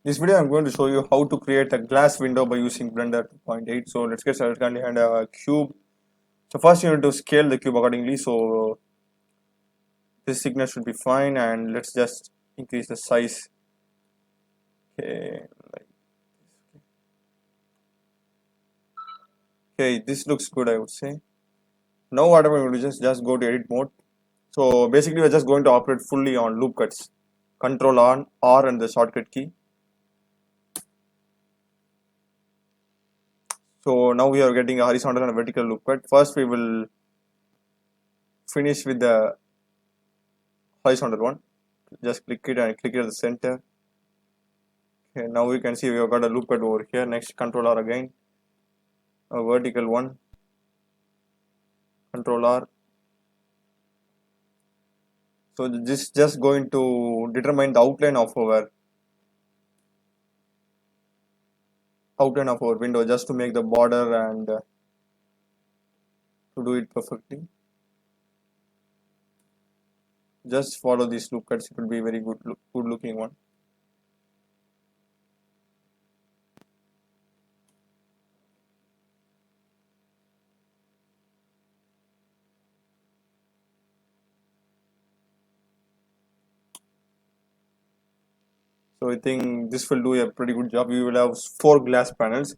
This video I'm going to show you how to create a glass window by using Blender 2.8. So let's get started. And a cube. So first you need to scale the cube accordingly. So this thickness should be fine, and let's just increase the size. Okay, okay, this looks good, I would say. Now what I'm going to do is just go to edit mode. So basically we're just going to operate fully on loop cuts. Control on R and the shortcut key. So now we are getting a horizontal and a vertical loop cut. First we will finish with the horizontal one. Just click it and click it at the center. Okay, now we can see we have got a loop cut over here. Next, Control R again, a vertical one, Control R. So this is just going to determine the outline of our window, just to make the border and to do it perfectly. Just follow these loop cuts; it will be very good looking one. So I think this will do a pretty good job. We will have 4 glass panels.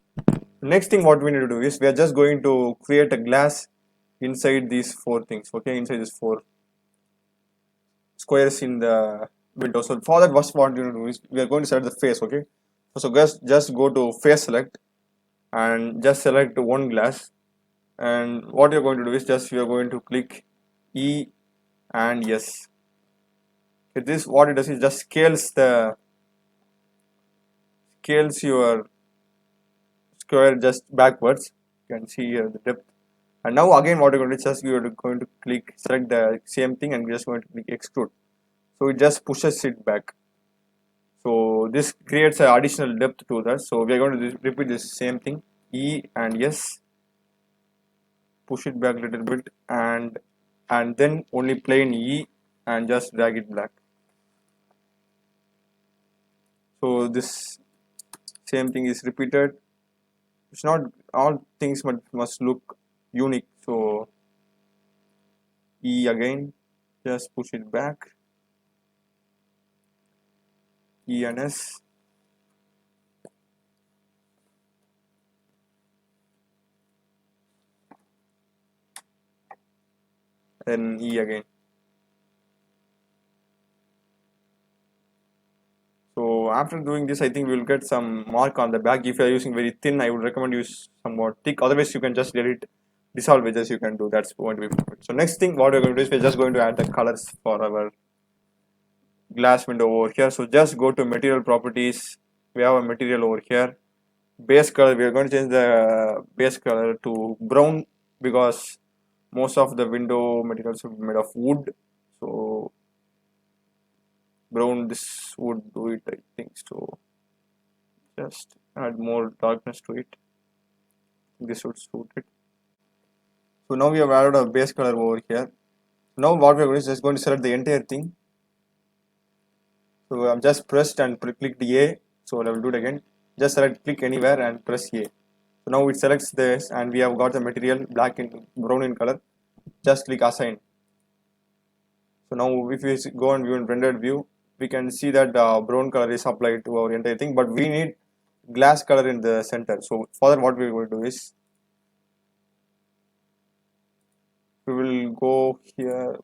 Next thing what we need to do is we are just going to create a glass inside these 4 things. Okay, inside these 4 squares in the window. So for that, what we need to do is we are going to select the face. Okay, so just go to face select and just select one glass, and what you're going to do is just you're going to click E and yes. Okay, this what it does is just scales your square just backwards. You can see here the depth. And now again what you're going to do is just you're going to click select the same thing and just going to click extrude. So it just pushes it back. So this creates an additional depth to that. So we are going to repeat this same thing, E and yes, push it back a little bit, and then only plain E and just drag it back. So this same thing is repeated. It's not all things must look unique. So E again, just push it back, E and S. Then E again. So after doing this, I think we will get some mark on the back. If you are using very thin, I would recommend use somewhat thick. Otherwise, you can just let it dissolve edges. You can do that's going to be perfect. So next thing, what we're going to do is we're just going to add the colors for our glass window over here. So just go to material properties. We have a material over here. Base color. We are going to change the base color to brown because most of the window materials are made of wood. So brown, this would do it, I think. So just add more darkness to it. This would suit it. So now we have added a base color over here. Now what we are going to do is just going to select the entire thing. So I'm just pressed and clicked A. So I will do it again. Just select click anywhere and press A. So now it selects this, and we have got the material black and brown in color. Just click assign. So now if we go and view in rendered view, we can see that brown color is applied to our entire thing, but we need glass color in the center. So for that, what we are going to do is we will go here,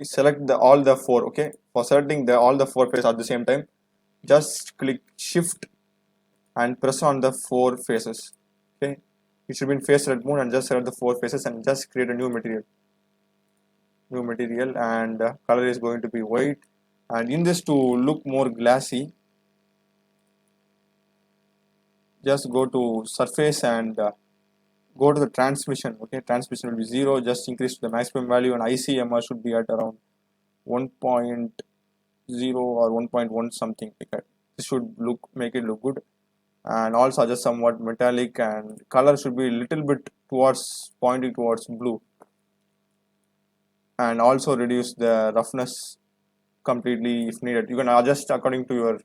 select all the 4. Okay, for selecting all the 4 faces at the same time, just click shift and press on the 4 faces. Okay, it should be in face select mode, and just select the 4 faces and just create a new material, and color is going to be white. And in this, to look more glassy, just go to surface and go to the transmission. Okay, transmission will be 0. Just increase the maximum value, and ICMR should be at around 1.0 or 1.1 something like that. This should make it look good, and also just somewhat metallic, and color should be a little bit pointing towards blue, and also reduce the roughness completely if needed. You can adjust according to your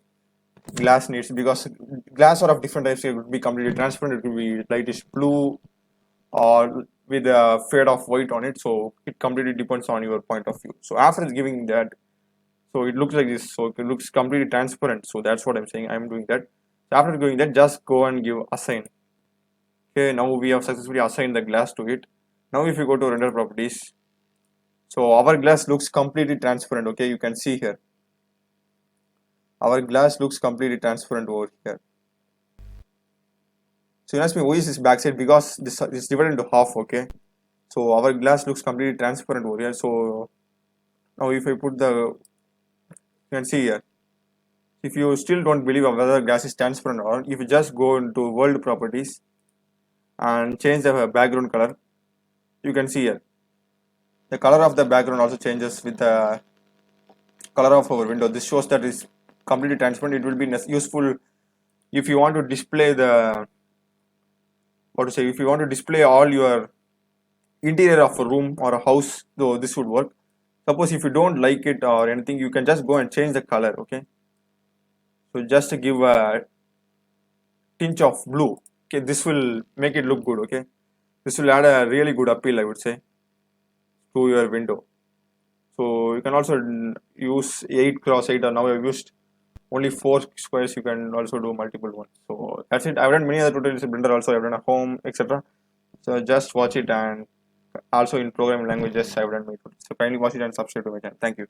glass needs, because glass are of different types. It could be completely transparent, it could be lightish blue, or with a fade of white on it. So it completely depends on your point of view. So after giving that, so it looks like this, so it looks completely transparent. So that's what I'm saying, I'm doing that. So after doing that, just go and give assign. Okay, now we have successfully assigned the glass to it. Now if you go to render properties, so our glass looks completely transparent. Okay, you can see here our glass looks completely transparent over here. So you ask me, why is this backside? Because this is divided into half. Okay, so our glass looks completely transparent over here. So now if I put the, you can see here, if you still don't believe whether glass is transparent or not, if you just go into world properties and change the background color, you can see here the color of the background also changes with the color of our window. This shows that it's completely transparent. It will be useful if you want to display the, what to say, if you want to display all your interior of a room or a house, though this would work. Suppose if you don't like it or anything, you can just go and change the color. Okay, so just to give a tinge of blue. Okay, this will make it look good. Okay, this will add a really good appeal, I would say, to your window. So you can also use 8 cross 8, or now I've used only 4 squares. You can also do multiple ones. So that's it. I've done many other tutorials in Blender also. I've done a home, etc. So just watch it, and also in programming languages I've done my tutorials. So kindly watch it and subscribe to my channel. Thank you.